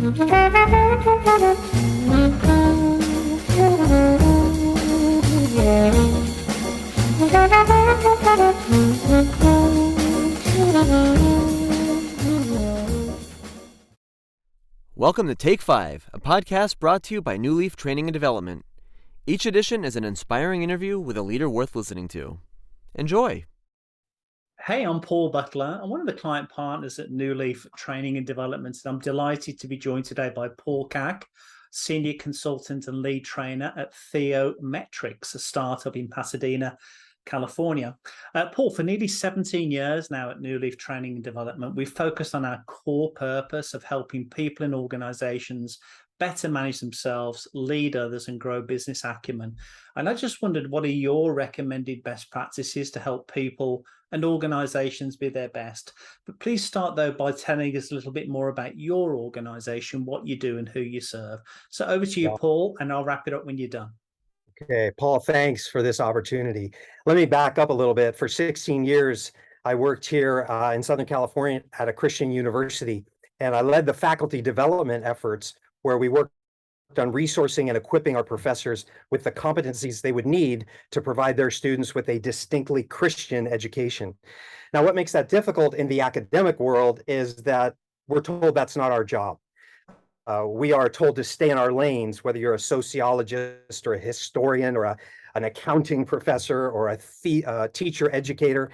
Welcome to Take 5, a podcast brought to you by Newleaf Training and Development. Each edition is an inspiring interview with a leader worth listening to. Enjoy! Hey, I'm Paul Butler. I'm one of the client partners at Newleaf Training and Development, and I'm delighted to be joined today by Paul Kaak, Senior Consultant and Lead Trainer at TheoMetrics, a startup in Pasadena, California. Paul, for nearly 17 years now at Newleaf Training and Development, we've focused on our core purpose of helping people and organizations better manage themselves, lead others, and grow business acumen. And I just wondered, what are your recommended best practices to help people and organizations be their best? But please start, though, by telling us a little bit more about your organization, what you do, and who you serve. So over to you, Paul, and I'll wrap it up when you're done. Okay, Paul, thanks for this opportunity. Let me back up a little bit. For 16 years, I worked here in Southern California at a Christian university, and I led the faculty development efforts where we worked on resourcing and equipping our professors with the competencies they would need to provide their students with a distinctly Christian education. Now, what makes that difficult in the academic world is that we're told that's not our job. We are told to stay in our lanes, whether you're a sociologist or a historian or an accounting professor or a teacher educator.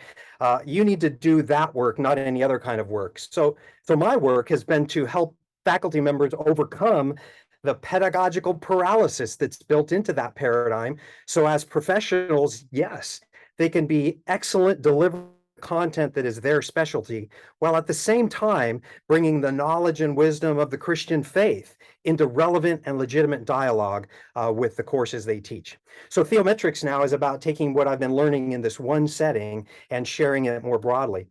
You need to do that work, not any other kind of work. So my work has been to help faculty members overcome the pedagogical paralysis that's built into that paradigm. So as professionals, yes, they can be excellent deliverers content that is their specialty, while at the same time bringing the knowledge and wisdom of the Christian faith into relevant and legitimate dialogue with the courses they teach. So TheoMetrics now is about taking what I've been learning in this one setting and sharing it more broadly.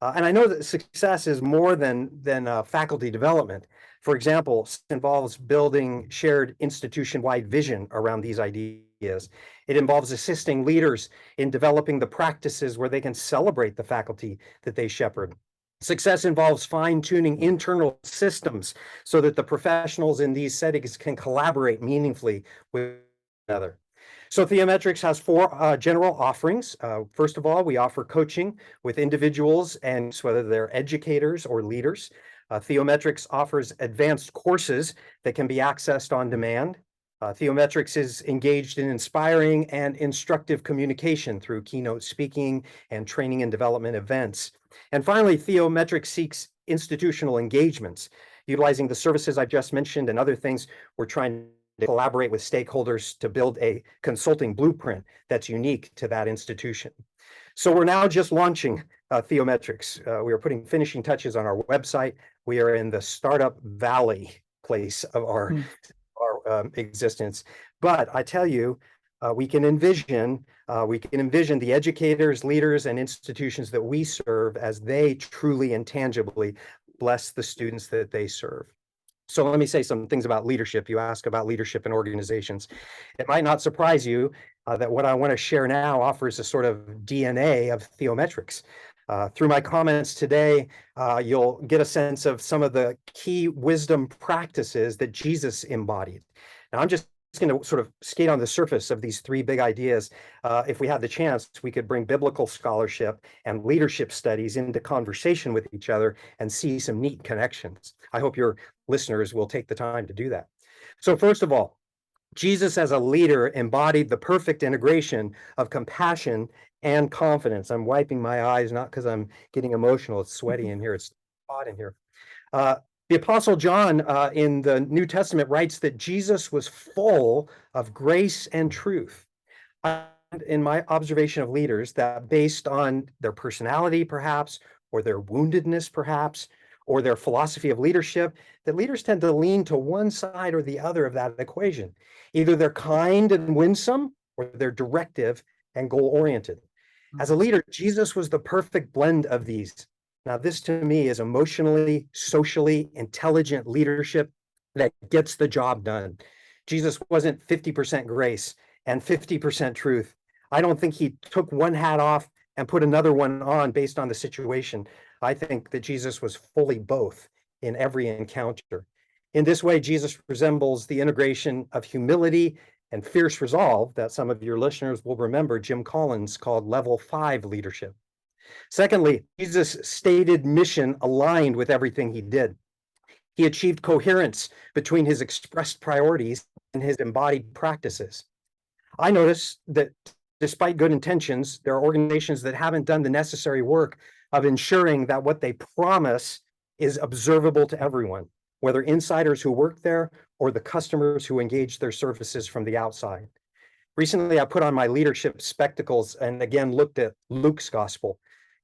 And I know that success is more than faculty development. For example, it involves building shared institution-wide vision around these ideas. It involves assisting leaders in developing the practices where they can celebrate the faculty that they shepherd. Success involves fine-tuning internal systems so that the professionals in these settings can collaborate meaningfully with one another. So TheoMetrics has four general offerings. First of all, we offer coaching with individuals, and whether they're educators or leaders. TheoMetrics offers advanced courses that can be accessed on demand. TheoMetrics is engaged in inspiring and instructive communication through keynote speaking and training and development events. And finally, TheoMetrics seeks institutional engagements. Utilizing the services I just mentioned and other things, we're trying to collaborate with stakeholders to build a consulting blueprint that's unique to that institution. So we're now just launching TheoMetrics. We are putting finishing touches on our website. We are in the startup valley place of our existence. But I tell you, we can envision the educators, leaders, and institutions that we serve as they truly and tangibly bless the students that they serve. So let me say some things about leadership. You ask about leadership in organizations. It might not surprise you that what I want to share now offers a sort of DNA of TheoMetrics. Through my comments today, you'll get a sense of some of the key wisdom practices that Jesus embodied. Now, I'm just going to sort of skate on the surface of these three big ideas. If we had the chance, we could bring biblical scholarship and leadership studies into conversation with each other and see some neat connections. I hope your listeners will take the time to do that. So first of all, Jesus as a leader embodied the perfect integration of compassion and confidence. I'm wiping my eyes, not because I'm getting emotional. It's sweaty in here. It's hot in here. The Apostle John in the New Testament writes that Jesus was full of grace and truth. In my observation of leaders, that based on their personality, perhaps, or their woundedness, perhaps, or their philosophy of leadership, that leaders tend to lean to one side or the other of that equation. Either they're kind and winsome, or they're directive and goal-oriented. As a leader, Jesus was the perfect blend of these. Now, this to me is emotionally, socially intelligent leadership that gets the job done. Jesus wasn't 50% grace and 50% truth. I don't think he took one hat off and put another one on based on the situation. I think that Jesus was fully both in every encounter. In this way, Jesus resembles the integration of humility and fierce resolve that some of your listeners will remember Jim Collins called level 5 leadership. Secondly, Jesus' stated mission aligned with everything he did. He achieved coherence between his expressed priorities and his embodied practices. I notice that despite good intentions, there are organizations that haven't done the necessary work of ensuring that what they promise is observable to everyone, whether insiders who work there or the customers who engage their services from the outside. Recently, I put on my leadership spectacles and again looked at Luke's gospel.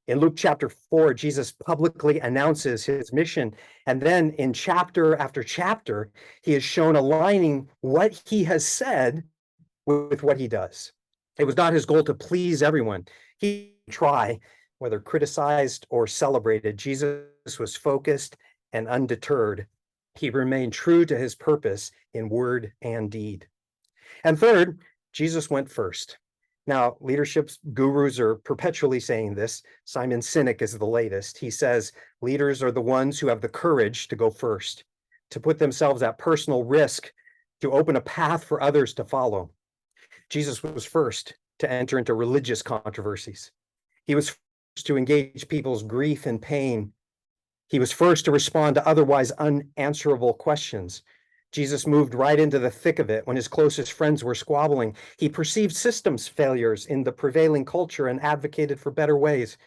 In Luke chapter 4, Jesus publicly announces his mission. And then in chapter after chapter, he is shown aligning what he has said with what he does. It was not his goal to please everyone. He tried, whether criticized or celebrated. Jesus was focused and undeterred. He remained true to his purpose in word and deed. And third, Jesus went first. Now, leadership gurus are perpetually saying this. Simon Sinek is the latest. He says leaders are the ones who have the courage to go first, to put themselves at personal risk, to open a path for others to follow. Jesus was first to enter into religious controversies. He was first to engage people's grief and pain. He was first to respond to otherwise unanswerable questions. Jesus moved right into the thick of it when his closest friends were squabbling. He perceived systems failures in the prevailing culture and advocated for better ways.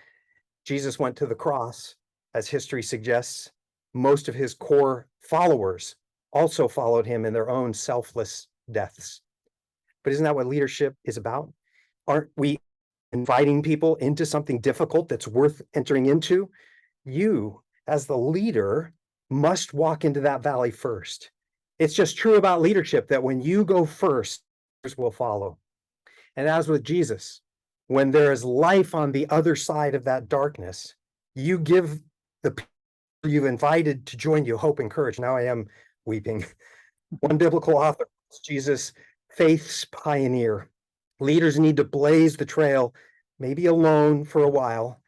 Jesus went to the cross, as history suggests. Most of his core followers also followed him in their own selfless deaths. But isn't that what leadership is about? Aren't we inviting people into something difficult that's worth entering into? You, as the leader, must walk into that valley first. It's just true about leadership that when you go first, others will follow. And as with Jesus, when there is life on the other side of that darkness, you give the people you've invited to join you hope and courage. Now I am weeping. One biblical author, Jesus, faith's pioneer. Leaders need to blaze the trail, maybe alone for a while,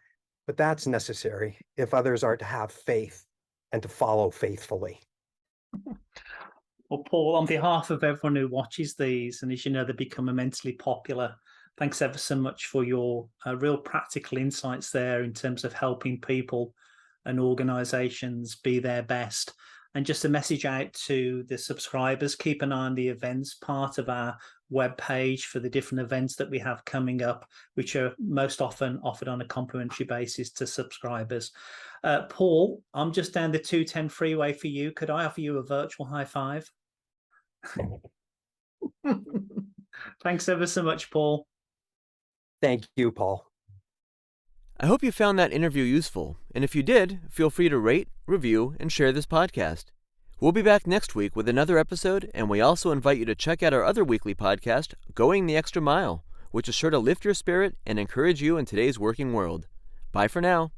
but that's necessary if others are to have faith and to follow faithfully. Well, Paul, on behalf of everyone who watches these, and as you know, they become immensely popular, thanks ever so much for your real practical insights there in terms of helping people and organizations be their best. And just a message out to the subscribers, keep an eye on the events part of our webpage for the different events that we have coming up, which are most often offered on a complimentary basis to subscribers. Paul, I'm just down the 210 freeway for you. Could I offer you a virtual high five? Thanks ever so much, Paul. Thank you, Paul. I hope you found that interview useful, and if you did, feel free to rate, review, and share this podcast. We'll be back next week with another episode, and we also invite you to check out our other weekly podcast, Going the Extra Mile, which is sure to lift your spirit and encourage you in today's working world. Bye for now.